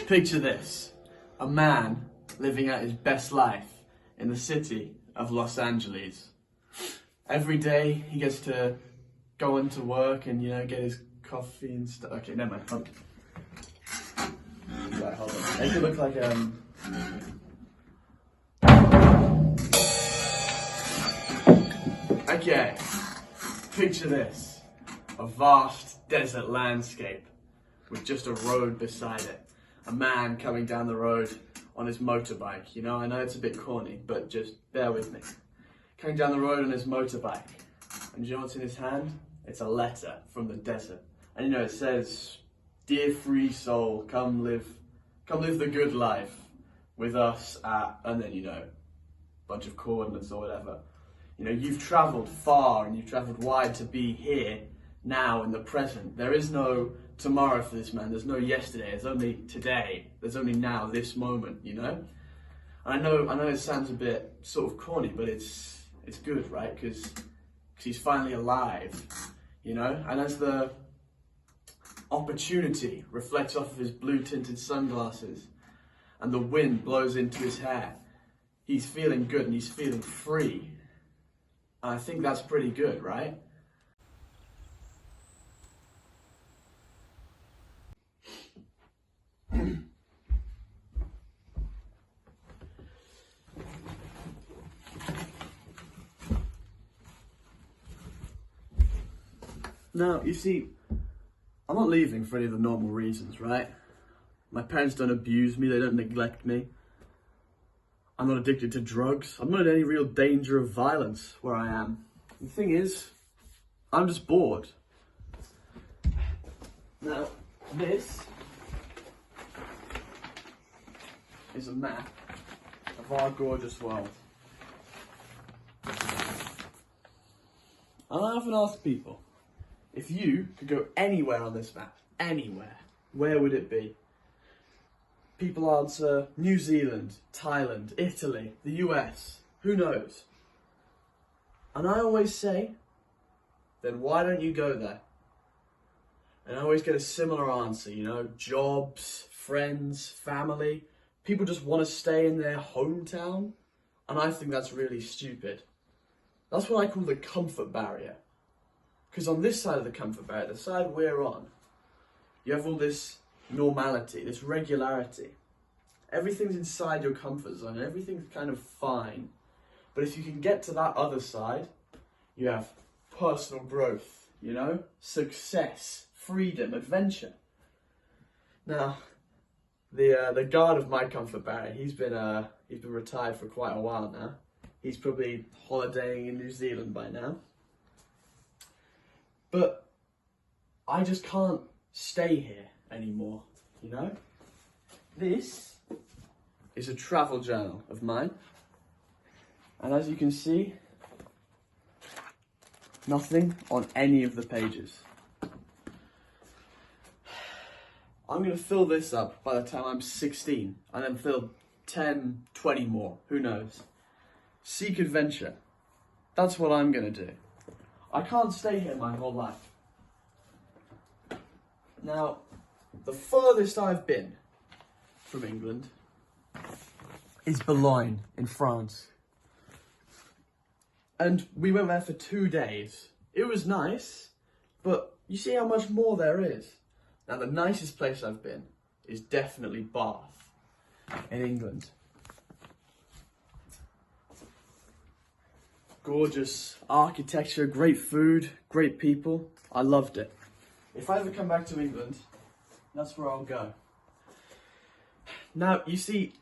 Picture this, a man living out his best life in the city of Los Angeles. Every day he gets to go into work and, get his coffee and stuff. Okay, never mind. Right, hold on. Make it look like, Okay, picture this, a vast desert landscape with just a road beside it. A man coming down the road on his motorbike. I know it's a bit corny, but just bear with me. Coming down the road on his motorbike. And you know what's in his hand? It's a letter from the desert. And it says, "Dear free soul, come live the good life with us at," and then, a bunch of coordinates or whatever. You've traveled far and you've traveled wide to be here now in the present. There is no tomorrow for this man. There's no yesterday. There's only today. There's only now, this moment, And I know it sounds a bit sort of corny, but it's good, right? Because he's finally alive, And as the opportunity reflects off of his blue-tinted sunglasses and the wind blows into his hair, he's feeling good and he's feeling free. And I think that's pretty good, right? Now, you see, I'm not leaving for any of the normal reasons, right? My parents don't abuse me, they don't neglect me. I'm not addicted to drugs. I'm not in any real danger of violence where I am. The thing is, I'm just bored. Now, this is a map of our gorgeous world. And I often ask people, if you could go anywhere on this map, anywhere, where would it be? People answer New Zealand, Thailand, Italy, the US, who knows? And I always say, then why don't you go there? And I always get a similar answer, jobs, friends, family. People just want to stay in their hometown. And I think that's really stupid. That's what I call the comfort barrier. Because on this side of the comfort barrier, the side we're on, you have all this normality, this regularity. Everything's inside your comfort zone, and everything's kind of fine. But if you can get to that other side, you have personal growth, success, freedom, adventure. Now, the guard of my comfort barrier, he's been retired for quite a while now. He's probably holidaying in New Zealand by now. But I just can't stay here anymore, This is a travel journal of mine. And as you can see, nothing on any of the pages. I'm going to fill this up by the time I'm 16, and then fill 10, 20 more, who knows. Seek adventure. That's what I'm going to do. I can't stay here my whole life. Now, the furthest I've been from England is Boulogne in France. And we went there for 2 days. It was nice, but you see how much more there is. Now, the nicest place I've been is definitely Bath in England. Gorgeous architecture, great food, great people. I loved it. If I ever come back to England, that's where I'll go. Now, you see,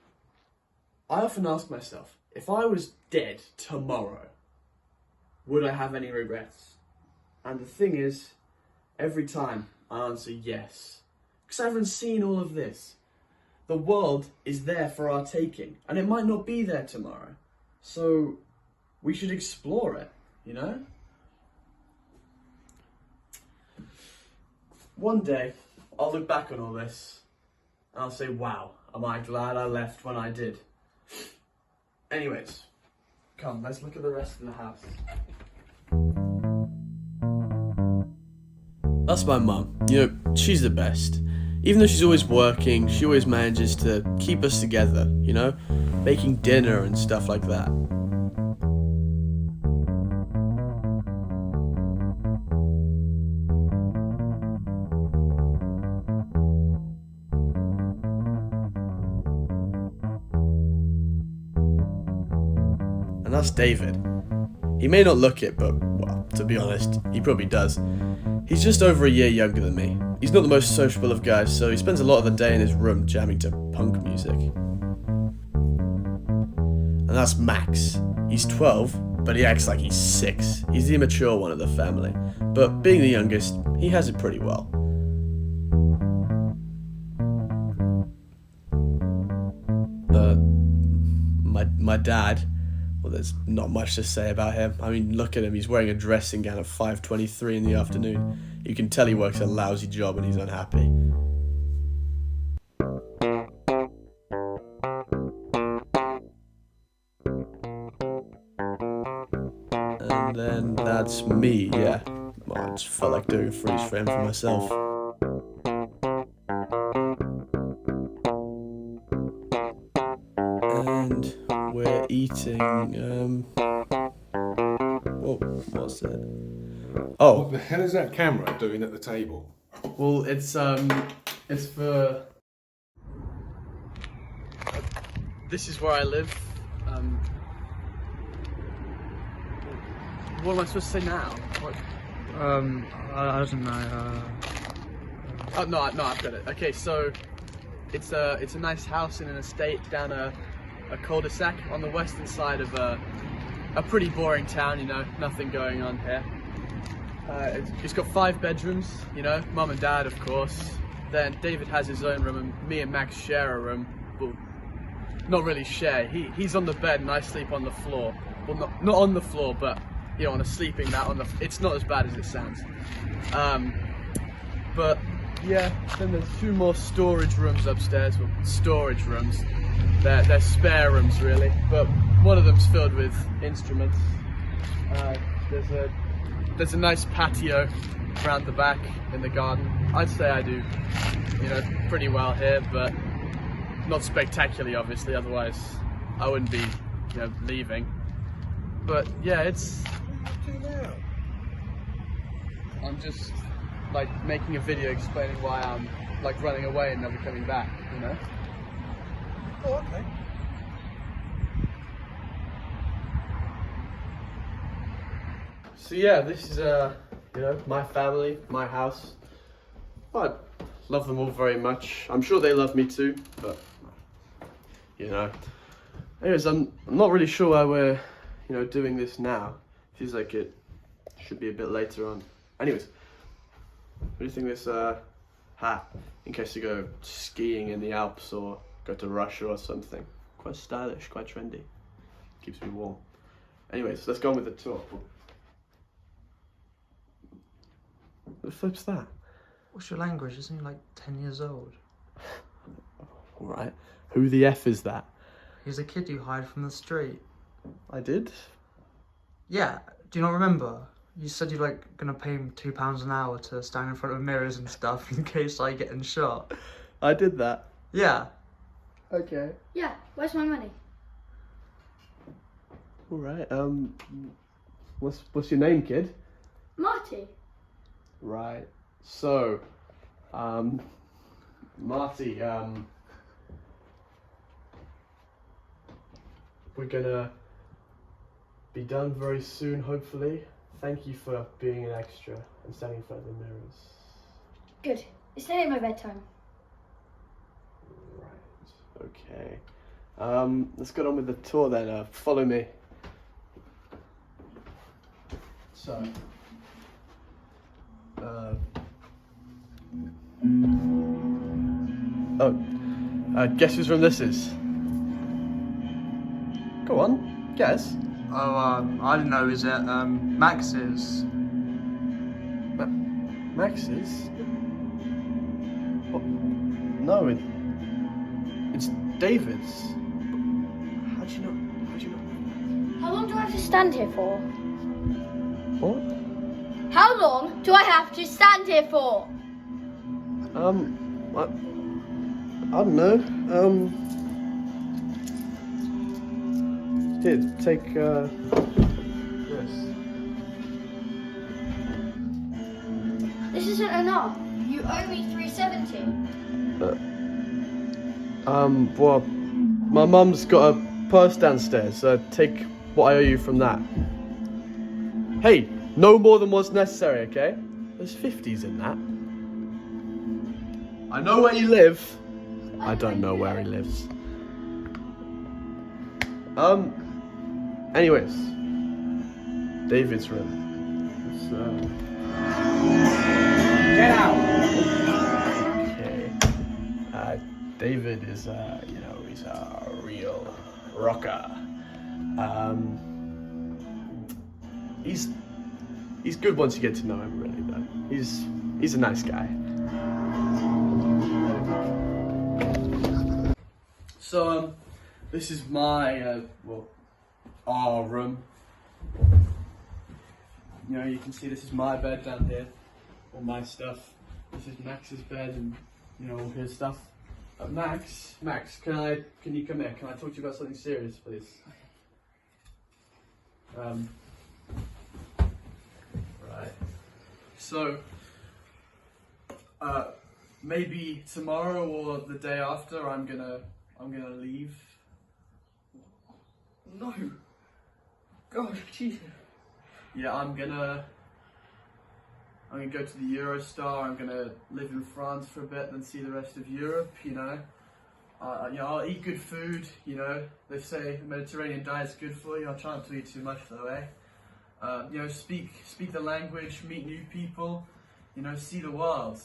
I often ask myself, if I was dead tomorrow, would I have any regrets? And the thing is, every time I answer yes. Because I haven't seen all of this. The world is there for our taking, and it might not be there tomorrow. So we should explore it, One day, I'll look back on all this, and I'll say, wow, am I glad I left when I did. Anyways, come, let's look at the rest of the house. That's my mum. She's the best. Even though she's always working, she always manages to keep us together, you know? Making dinner and stuff like that. And that's David. He may not look it, but, well, to be honest, he probably does. He's just over a year younger than me. He's not the most sociable of guys, so he spends a lot of the day in his room jamming to punk music. And that's Max. He's 12, but he acts like he's 6. He's the immature one of the family. But being the youngest, he has it pretty well. My dad, well, there's not much to say about him. I mean, look at him, he's wearing a dressing gown at 5:23 in the afternoon. You can tell he works a lousy job and he's unhappy. And then that's me, yeah. Well, I just felt like doing a freeze frame for myself. And we're eating, what's it? Oh. What the hell is that camera doing at the table? Well, it's for... This is where I live. What am I supposed to say now? What? I don't know. Oh, no, I've got it. Okay, so it's a nice house in an estate down a cul-de-sac on the western side of a pretty boring town, you know, nothing going on here. It's got 5 bedrooms, you know, mum and dad, of course. Then David has his own room, and me and Max share a room. Well, not really share. He's on the bed and I sleep on the floor. Well, not on the floor, but you know, on a sleeping mat. It's not as bad as it sounds. But yeah, then there's 2 more storage rooms upstairs. Well, storage rooms. They're spare rooms, really. But one of them's filled with instruments. There's a nice patio around the back in the garden. I'd say I do, you know, pretty well here, but not spectacularly, obviously. Otherwise, I wouldn't be, you know, leaving. But yeah, it's. I'm just like making a video explaining why I'm like running away and never coming back, you know? Oh, okay. So yeah, this is you know, my family, my house. I love them all very much. I'm sure they love me too, but you know. Anyways, I'm not really sure why we're, you know, doing this now. Feels like it should be a bit later on. Anyways, what do you think this hat, in case you go skiing in the Alps or go to Russia or something? Quite stylish, quite trendy. Keeps me warm. Anyways, let's go on with the tour. What the flip's that? What's your language? Isn't he like 10 years old? Alright, who the F is that? He's a kid you hired from the street. I did? Yeah, do you not remember? You said you're like gonna pay him £2 an hour to stand in front of mirrors and stuff in case I get shot. I did that. Yeah. Okay. Yeah, where's my money? Alright, what's your name, kid? Marty. Right. So, Marty, we're gonna be done very soon, hopefully. Thank you for being an extra and standing in front of the mirrors. Good. It's nearly my bedtime. Right. Okay. Let's get on with the tour then. Follow me. So. Guess whose room this is? Go on, guess. Oh, I don't know, is it Max's? Max's? What? No, it's David's. How'd you know? How long do I have to stand here for? What? How long do I have to stand here for? I don't know. Here, take this. This isn't enough. You owe me 370. Well, my mum's got a purse downstairs, so take what I owe you from that. Hey, no more than what's necessary, okay? There's 50s in that. I know where you live. I don't know where he lives. Anyways, David's room. Get out! Okay. David is, he's a real rocker. He's good once you get to know him, really, though. He's a nice guy. So, this is my, our room. You know, you can see this is my bed down here, all my stuff. This is Max's bed and, all his stuff. Max, can you come here? Can I talk to you about something serious, please? Right. So, maybe tomorrow or the day after, I'm gonna leave. No. God, Jesus. Yeah, I'm gonna go to the Eurostar. I'm gonna live in France for a bit, then see the rest of Europe. I'll eat good food. They say Mediterranean diet's good for you. I'll try not to eat too much though, eh? Speak the language, meet new people. See the world.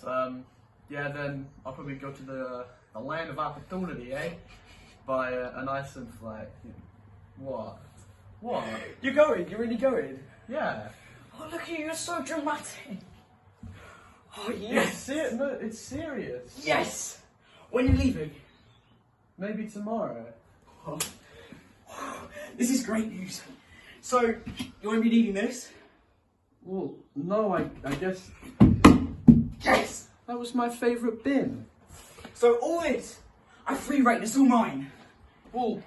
Then I'll probably go to the land of opportunity, eh? Buy an Iceland flag. What? What? You're going? You're really going? Yeah. Oh, look at you, you're so dramatic. Oh, Yes. It's serious. Yes! When are you leaving? Maybe tomorrow. Oh. This is great news. So, you won't be needing this? Well, no, I guess Yes! that was my favourite bin. So all this, I free rate, it's all mine. Well,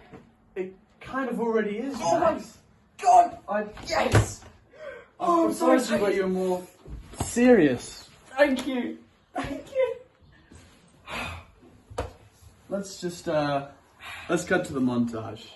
it kind of already is. Oh my Max. God! I Yes! Oh, I'm so surprised you, but excited. you're more serious. Thank you. Thank you. Let's just let's cut to the montage.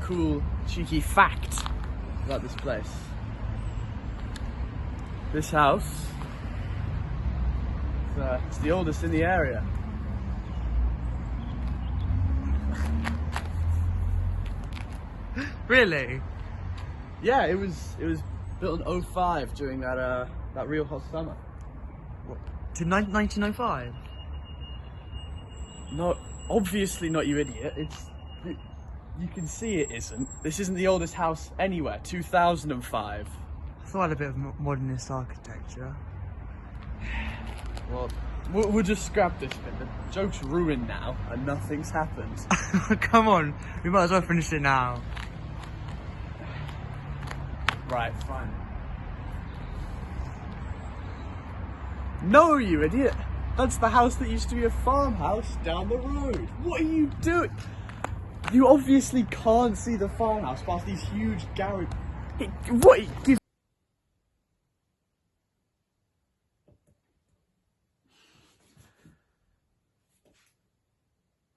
cool, cheeky fact about this place. This house, it's the oldest in the area. Really? Yeah, it was built in 05 during that real hot summer. To 1905? No, obviously not, you idiot. You can see it isn't. This isn't the oldest house anywhere. 2005. I thought I had a bit of modernist architecture. Well, we'll just scrap this bit. The joke's ruined now, and nothing's happened. Come on, we might as well finish it now. Right, fine. No, you idiot! That's the house that used to be a farmhouse down the road. What are you doing? You obviously can't see the farmhouse past these huge garage. What?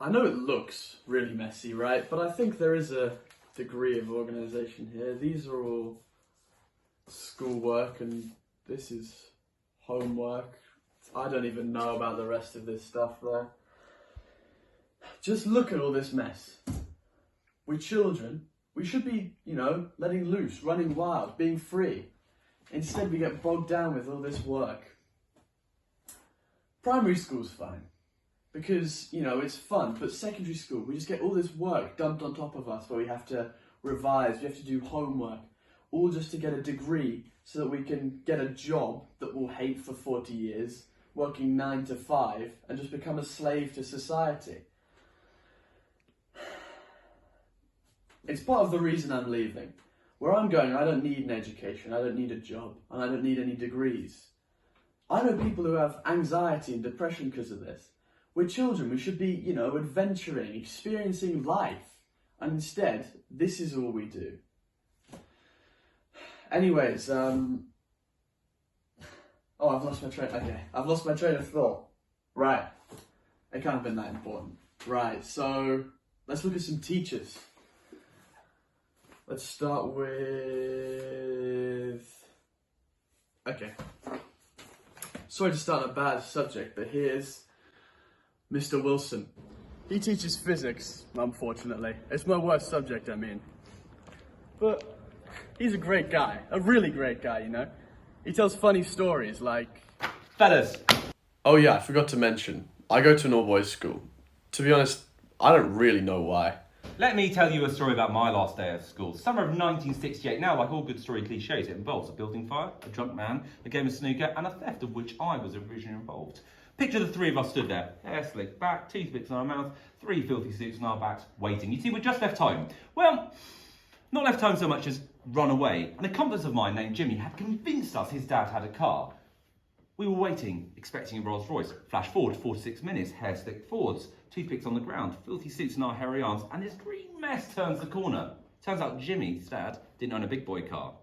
I know it looks really messy, right? But I think there is a degree of organisation here. These are all schoolwork and this is homework. I don't even know about the rest of this stuff there. Just look at all this mess. We're children. We should be, you know, letting loose, running wild, being free. Instead we get bogged down with all this work. Primary school's fine. Because, you know, it's fun, but secondary school, we just get all this work dumped on top of us where we have to revise, we have to do homework, all just to get a degree so that we can get a job that we'll hate for 40 years, working 9 to 5, and just become a slave to society. It's part of the reason I'm leaving. Where I'm going, I don't need an education, I don't need a job, and I don't need any degrees. I know people who have anxiety and depression because of this. We're children, we should be, you know, adventuring, experiencing life. And instead, this is all we do. Anyways, oh, I've lost my train of thought. Right. It can't have been that important. Right, so let's look at some teachers. Let's start with... Okay. Sorry to start on a bad subject, but here's Mr. Wilson. He teaches physics, unfortunately. It's my worst subject, I mean. But he's a great guy, a really great guy, you know? He tells funny stories like... Fellas. Oh yeah, I forgot to mention, I go to an all-boys school. To be honest, I don't really know why. Let me tell you a story about my last day of school. Summer of 1968. Now, like all good story cliches, it involves a building fire, a drunk man, a game of snooker, and a theft of which I was originally involved. Picture the three of us stood there, hair slicked back, toothpicks in our mouth, 3 filthy suits in our backs, waiting. You see, we'd just left home. Well, not left home so much as run away. An accomplice of mine named Jimmy had convinced us his dad had a car. We were waiting, expecting a Rolls Royce. Flash forward 46 minutes, hair slicked forwards, toothpicks on the ground, filthy suits in our hairy arms, and this green mess turns the corner. Turns out Jimmy's dad didn't own a big boy car.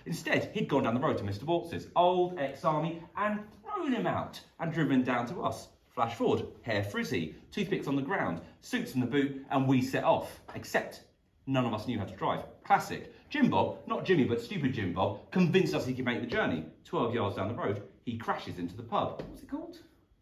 Instead, he'd gone down the road to Mr. Waltz's, old ex-army, and thrown him out and driven down to us. Flash forward, hair frizzy, toothpicks on the ground, suits in the boot, and we set off. Except none of us knew how to drive. Classic. Jim Bob, not Jimmy but stupid Jim Bob, convinced us he could make the journey. 12 yards down the road, he crashes into the pub. What's it called?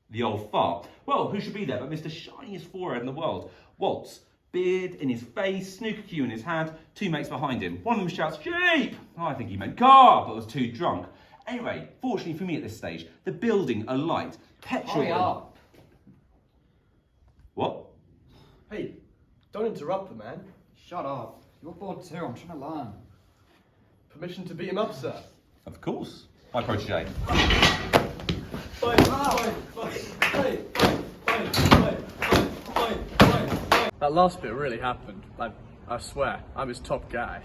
The Old Fart. Well, who should be there but Mr. Shiniest forehead in the world? Waltz. Beard in his face, snooker cue in his hand, 2 mates behind him. One of them shouts, "Jeep!" I think he meant car, but was too drunk. Anyway, fortunately for me at this stage, the building alight. Petrol. Hurry up. What? Hey, don't interrupt the man. Shut up. You're bored too. I'm trying to learn. Permission to beat him up, sir? Of course. My protege. That last bit really happened. I swear, I'm his top guy.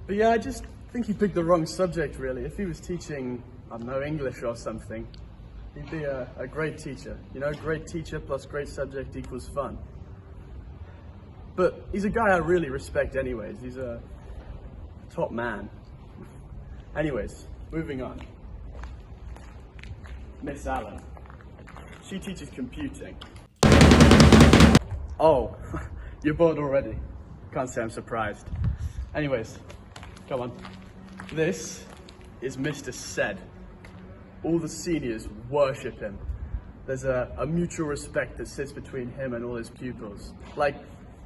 But yeah, I just think he picked the wrong subject, really. If he was teaching, I don't know, English or something, he'd be a great teacher. You know, great teacher plus great subject equals fun. But he's a guy I really respect anyways. He's a top man. Anyways, moving on. Miss Allen. She teaches computing. Oh, You're bored already? Can't say I'm surprised. Anyways, come on. This is Mr. Said. All the seniors worship him. There's a mutual respect that sits between him and all his pupils. Like,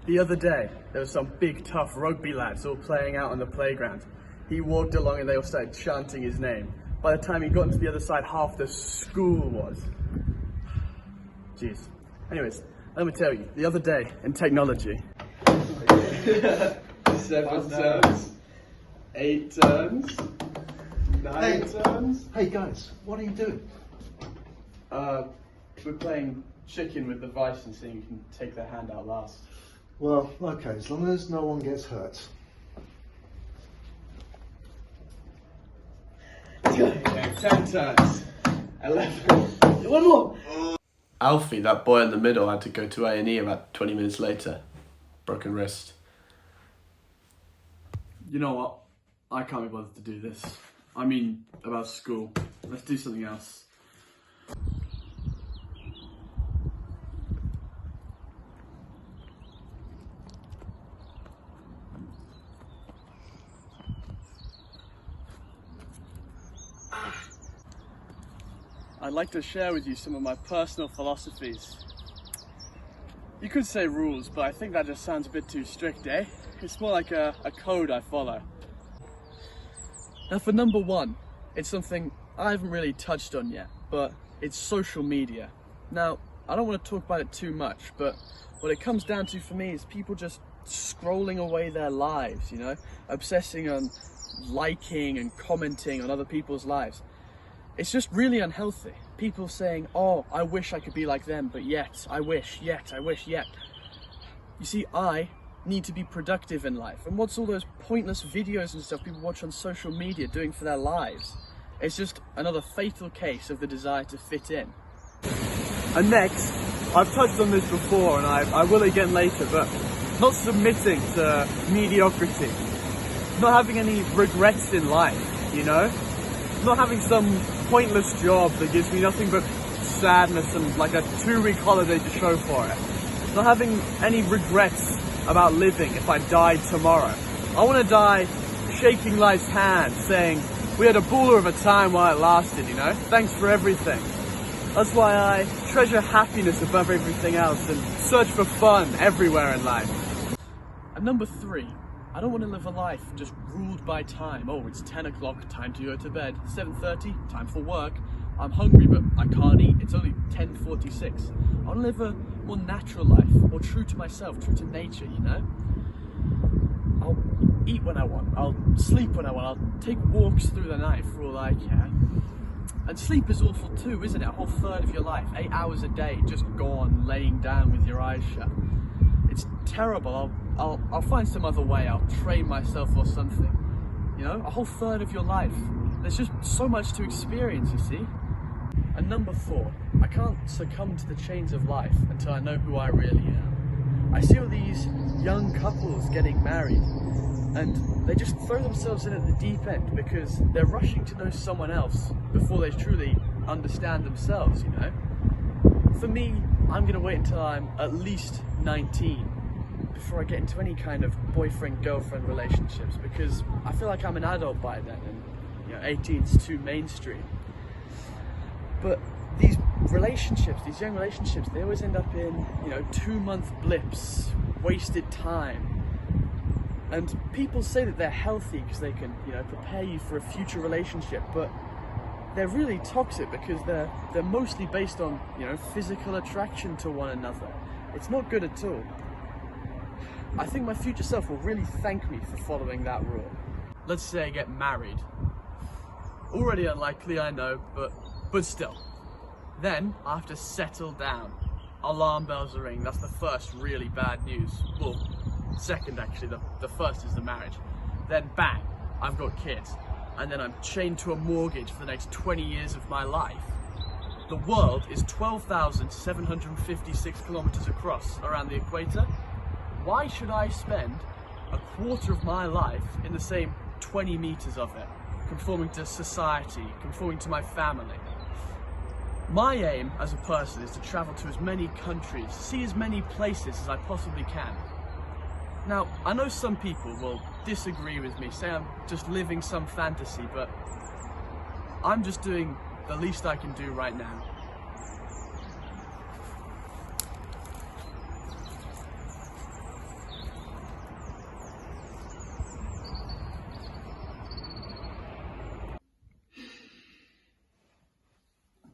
the other day, there was some big tough rugby lads all playing out on the playground. He walked along and they all started chanting his name. By the time he got into the other side, half the school was. Jeez. Anyways, let me tell you, the other day in technology, 7 turns, 8 turns, 9 turns. Hey guys, what are you doing? We're playing chicken with the vice and seeing who can take their hand out last. Well, okay, as long as no one gets hurt. Okay, 10 turns, 11. One more. Alfie, that boy in the middle, had to go to A&E about 20 minutes later. Broken wrist. You know what? I can't be bothered to do this. I mean, about school. Let's do something else. I'd like to share with you some of my personal philosophies. You could say rules, but I think that just sounds a bit too strict, eh? It's more like a code I follow. Now for number one, it's something I haven't really touched on yet, but it's social media. Now, I don't want to talk about it too much, but what it comes down to for me is people just scrolling away their lives, you know? Obsessing on liking and commenting on other people's lives. It's just really unhealthy. People saying, oh, I wish I could be like them, but yet, I wish, yet. You see, I need to be productive in life. And what's all those pointless videos and stuff people watch on social media doing for their lives? It's just another fatal case of the desire to fit in. And next, I've touched on this before and I will again later, but not submitting to mediocrity. Not having any regrets in life, you know? Not having some pointless job that gives me nothing but sadness and like a 2-week holiday to show for it. Not having any regrets about living if I died tomorrow. I want to die shaking life's hand, saying, we had a baller of a time while it lasted, you know? Thanks for everything. That's why I treasure happiness above everything else and search for fun everywhere in life. And number 3, I don't want to live a life just ruled by time. Oh, it's 10 o'clock, time to go to bed. 7:30, time for work. I'm hungry, but I can't eat. It's only 10:46. I want to live a more natural life, more true to myself, true to nature, you know? I'll eat when I want. I'll sleep when I want. I'll take walks through the night for all I can. And sleep is awful too, isn't it? A whole third of your life, 8 hours a day, just gone, laying down with your eyes shut. It's terrible. I'll find some other way. I'll train myself or something. You know, a whole third of your life. There's just so much to experience, you see. And number 4, I can't succumb to the chains of life until I know who I really am. I see all these young couples getting married and they just throw themselves in at the deep end because they're rushing to know someone else before they truly understand themselves, you know. For me, I'm gonna wait until I'm at least 19 before I get into any kind of boyfriend-girlfriend relationships because I feel like I'm an adult by then and, you know, 18's too mainstream. But these relationships, these young relationships, they always end up in, you know, 2-month blips, wasted time. And people say that they're healthy because they can, you know, prepare you for a future relationship, but they're really toxic because they're mostly based on, you know, physical attraction to one another. It's not good at all. I think my future self will really thank me for following that rule. Let's say I get married. Already unlikely, I know, but still. Then I have to settle down. Alarm bells are ringing. That's the first really bad news. Well, second actually. The first is the marriage. Then bang, I've got kids. And then I'm chained to a mortgage for the next 20 years of my life. The world is 12,756 kilometers across around the equator. Why should I spend a quarter of my life in the same 20 meters of it, conforming to society, conforming to my family? My aim as a person is to travel to as many countries, see as many places as I possibly can. Now, I know some people will disagree with me, say I'm just living some fantasy, but I'm just doing the least I can do right now.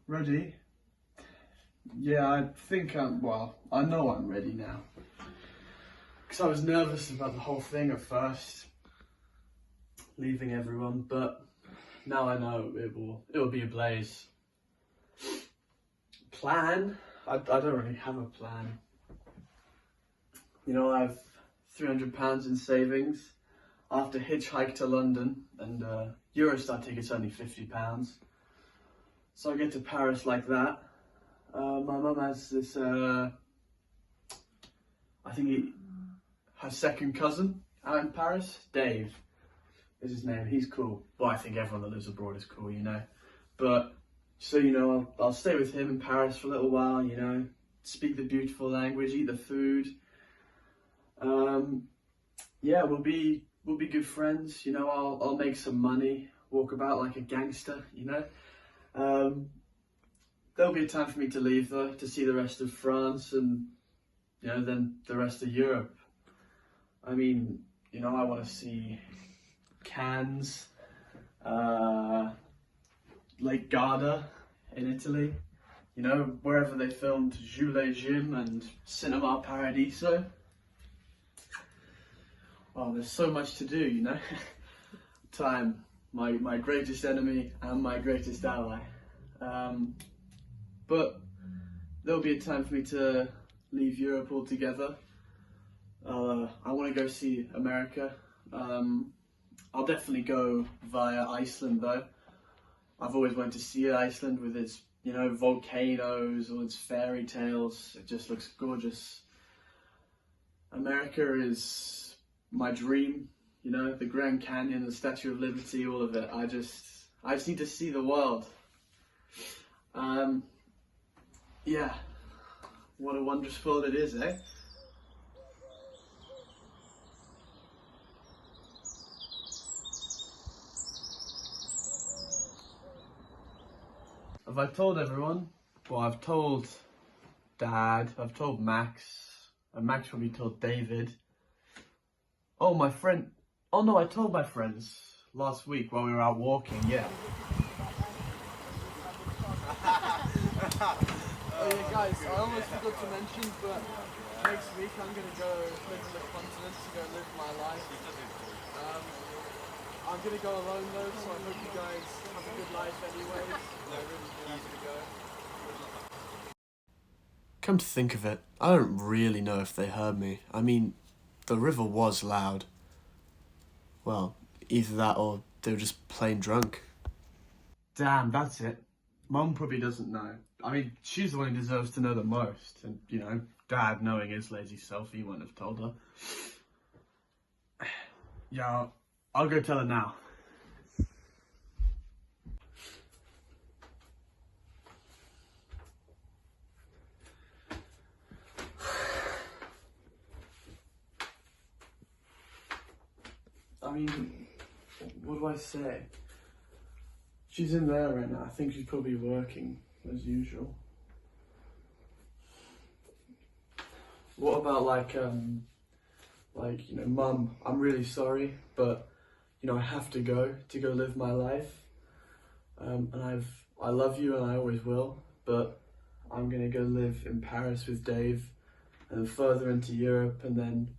Ready? Yeah, I think I know I'm ready now. Because I was nervous about the whole thing at first, leaving everyone, but now I know it'll be a blaze. Plan? I don't really have a plan. You know, I have £300 in savings after hitchhike to London, and Eurostar ticket's only £50. So I get to Paris like that. My mum has this, I think her second cousin out in Paris, Dave is his name. He's cool. Well, I think everyone that lives abroad is cool, you know. But, so, you know, I'll stay with him in Paris for a little while, you know, speak the beautiful language, eat the food. Yeah, we'll be good friends, you know. I'll make some money, walk about like a gangster, you know. There'll be a time for me to leave though, to see the rest of France and, you know, then the rest of Europe. I mean, you know, I want to see Cannes, Lake Garda in Italy, you know, wherever they filmed Jules Jim and Cinema Paradiso. Oh, there's so much to do, you know. Time, my greatest enemy and my greatest ally. But there'll be a time for me to leave Europe altogether. I want to go see America. I'll definitely go via Iceland though. I've always wanted to see Iceland with its, you know, volcanoes, all its fairy tales. It just looks gorgeous. America is my dream, you know, the Grand Canyon, the Statue of Liberty, all of it. I just need to see the world. Yeah, what a wondrous world it is, eh? Have I told everyone? Well, I've told Dad, I've told Max, and Max probably told David. Oh, my friend, oh no, I told my friends last week while we were out walking, yeah. Oh yeah, guys, I almost forgot to mention, but next week I'm going to go live on the continent to go live my life. I'm going to go alone though, so I hope you guys have a good life anyways. I really do have to go. Come to think of it, I don't really know if they heard me. I mean, the river was loud. Well, either that or they were just plain drunk. Damn, that's it. Mum probably doesn't know. I mean, she's the one who deserves to know the most. And, you know, Dad, knowing his lazy self, he wouldn't have told her. Yeah, I'll go tell her now. I mean, what do I say? She's in there right now. I think she's probably working as usual. What about like, you know, Mum, I'm really sorry, but, you know, I have to go live my life. And I love you and I always will, but I'm gonna go live in Paris with Dave and then further into Europe and then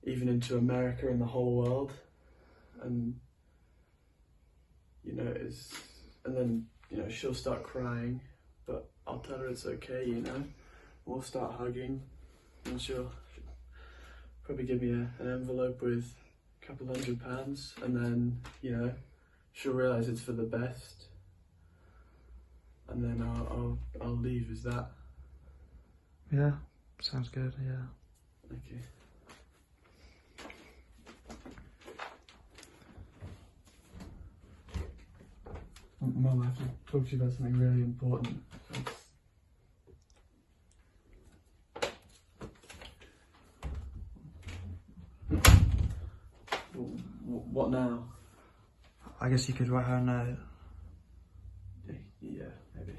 even into America and the whole world. And, you know, and then, you know, she'll start crying, but I'll tell her it's okay, you know. We'll start hugging, and she'll probably give me an envelope with a couple £100, and then, you know, she'll realise it's for the best, and then I'll leave. Is that? Yeah, sounds good, yeah. Okay. Mum, I have to talk to you about something really important. What now? I guess you could write her a note. Yeah, maybe.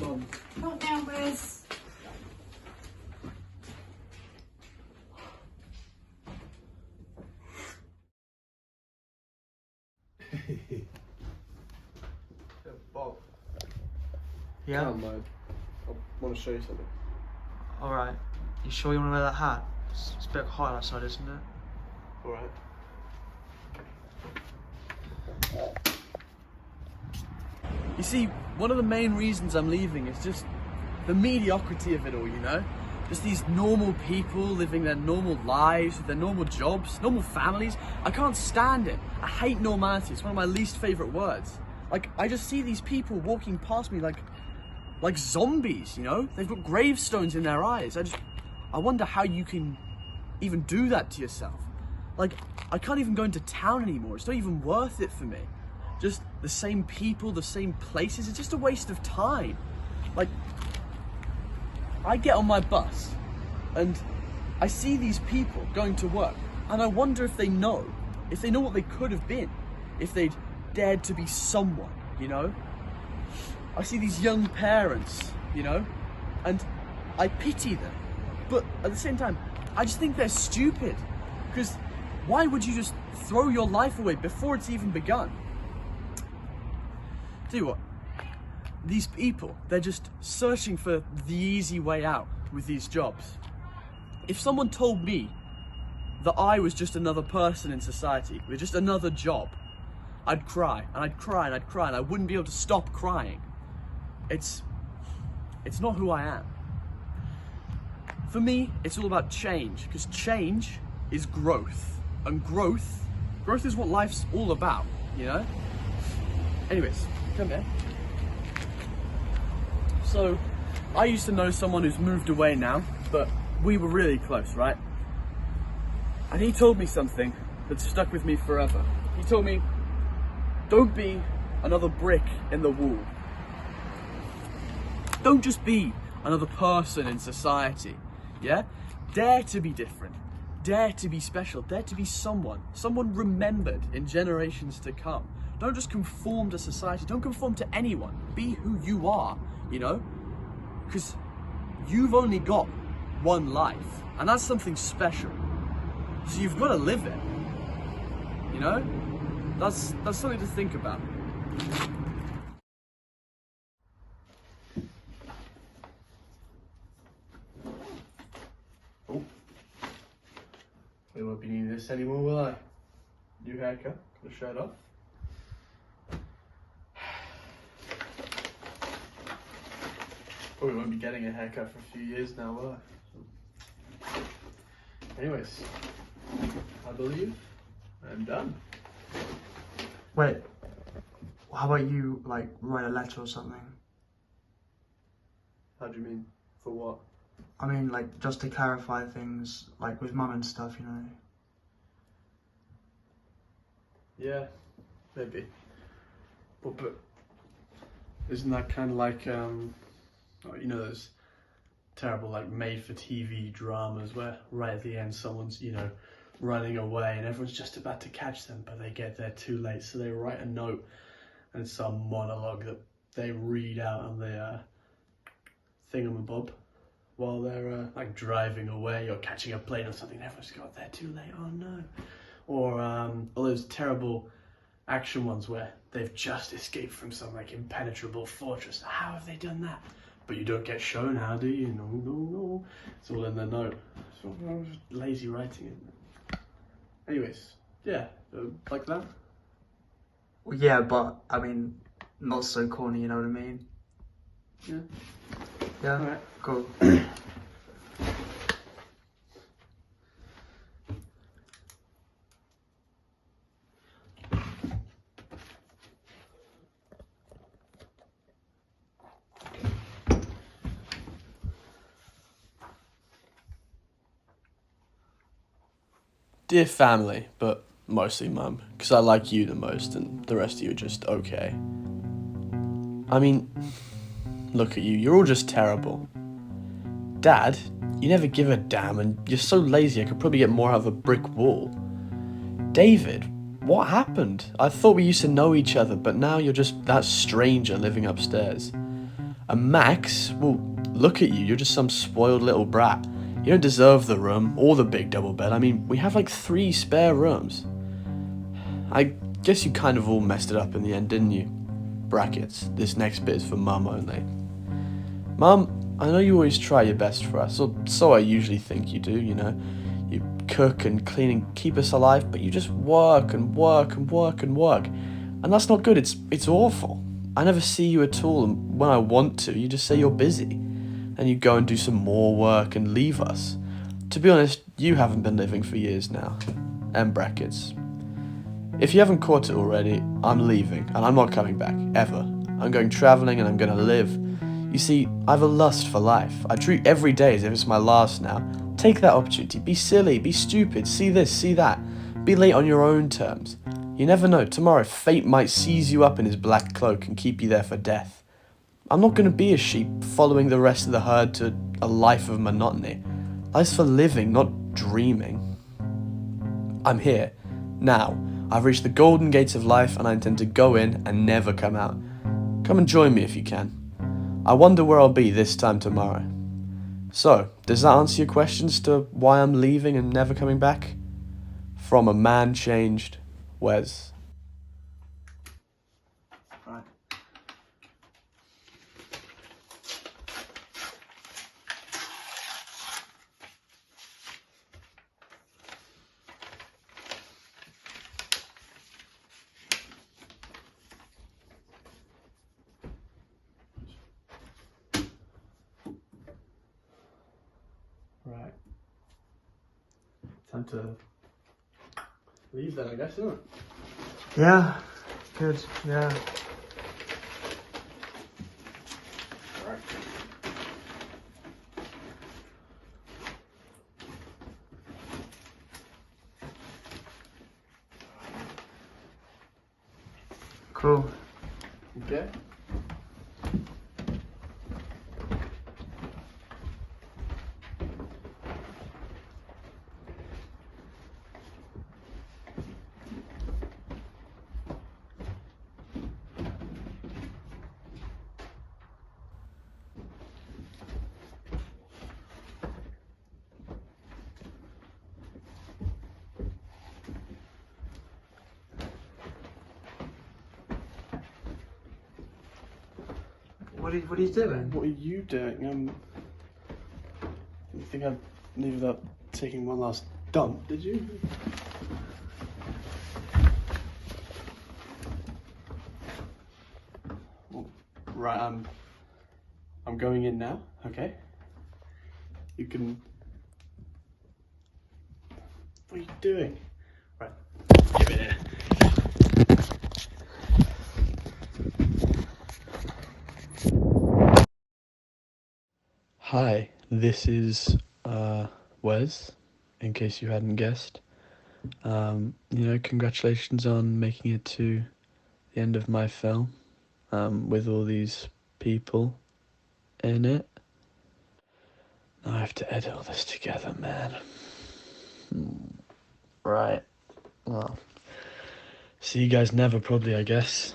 Mum. Not now, Wes. Bob. Yeah? Come on, I want to show you something. Alright. You sure you want to wear that hat? It's a bit hot outside, isn't it? Alright. You see, one of the main reasons I'm leaving is just the mediocrity of it all, you know? Just these normal people living their normal lives, with their normal jobs, normal families. I can't stand it. I hate normality. It's one of my least favourite words. Like, I just see these people walking past me like zombies, you know? They've got gravestones in their eyes. I wonder how you can even do that to yourself. Like, I can't even go into town anymore. It's not even worth it for me. Just the same people, the same places. It's just a waste of time. Like, I get on my bus and I see these people going to work and I wonder if they know what they could have been, if they'd dared to be someone, you know? I see these young parents, you know, and I pity them. But at the same time, I just think they're stupid. Because why would you just throw your life away before it's even begun? Tell you what, these people, they're just searching for the easy way out with these jobs. If someone told me that I was just another person in society with just another job, I'd cry and I'd cry and I'd cry and I wouldn't be able to stop crying. It's not who I am. For me, it's all about change, because change is growth, and growth is what life's all about, you know? Anyways, come here. So, I used to know someone who's moved away now, but we were really close, right? And he told me something that stuck with me forever. He told me, don't be another brick in the wall. Don't just be another person in society, yeah? Dare to be different. Dare to be special. Dare to be someone remembered in generations to come. Don't just conform to society. Don't conform to anyone. Be who you are, you know? Because you've only got one life, and that's something special. So you've got to live it, you know? That's something to think about. Oh, we won't be needing this anymore, will I? New haircut, the shirt off. Probably won't be getting a haircut for a few years now, will I? Anyways, I believe I'm done. Wait, how about you, like, write a letter or something? How do you mean? For what? I mean, like, just to clarify things, like, with Mum and stuff, you know? Yeah, maybe. But isn't that kind of like, you know, those terrible, like, made-for-TV dramas where right at the end someone's, you know, running away, and everyone's just about to catch them, but they get there too late. So they write a note, and it's some monologue that they read out on the thingamabob while they're like driving away or catching a plane or something. Everyone's got there too late. Oh no! Or all those terrible action ones where they've just escaped from some like impenetrable fortress. How have they done that? But you don't get shown how, do you? No, no, no. It's all in the note. It's all lazy writing. Anyways, yeah, like that. Well, yeah, but I mean, not so corny. You know what I mean? Yeah. Yeah. All right. Cool. Dear family, but mostly mum, because I like you the most and the rest of you are just okay. I mean, look at you, you're all just terrible. Dad, you never give a damn and you're so lazy I could probably get more out of a brick wall. David, what happened? I thought we used to know each other, but now you're just that stranger living upstairs. And Max, well, look at you, you're just some spoiled little brat. You don't deserve the room or the big double bed. I mean, we have like 3 spare rooms. I guess you kind of all messed it up in the end, didn't you? Brackets. This next bit is for Mum only. Mum, I know you always try your best for us, or so I usually think you do, you know. You cook and clean and keep us alive, but you just work and work and work and work. And that's not good, it's awful. I never see you at all, and when I want to, you just say you're busy. And you go and do some more work and leave us. To be honest, you haven't been living for years now. End brackets. If you haven't caught it already, I'm leaving, and I'm not coming back, ever. I'm going travelling and I'm gonna live. You see, I have a lust for life. I treat every day as if it's my last now. Take that opportunity, be silly, be stupid, see this, see that. Be late on your own terms. You never know, tomorrow fate might seize you up in his black cloak and keep you there for death. I'm not going to be a sheep following the rest of the herd to a life of monotony. Life's for living, not dreaming. I'm here, now. I've reached the golden gates of life and I intend to go in and never come out. Come and join me if you can. I wonder where I'll be this time tomorrow. So, does that answer your questions to why I'm leaving and never coming back? From a man changed, Wes. Right. Right. Time to leave then, I guess, isn't it? Yeah. Good. Yeah. Right. Cool. Okay. What are you doing? What are you doing? You think I'd leave without taking one last dump, did you? Well, right, I'm going in now, okay? You can... What are you doing? Right, give it here. Hi, this is Wes, in case you hadn't guessed. Congratulations on making it to the end of my film, with all these people in it. Now I have to edit all this together, man. Right. Well, see you guys never, probably, I guess.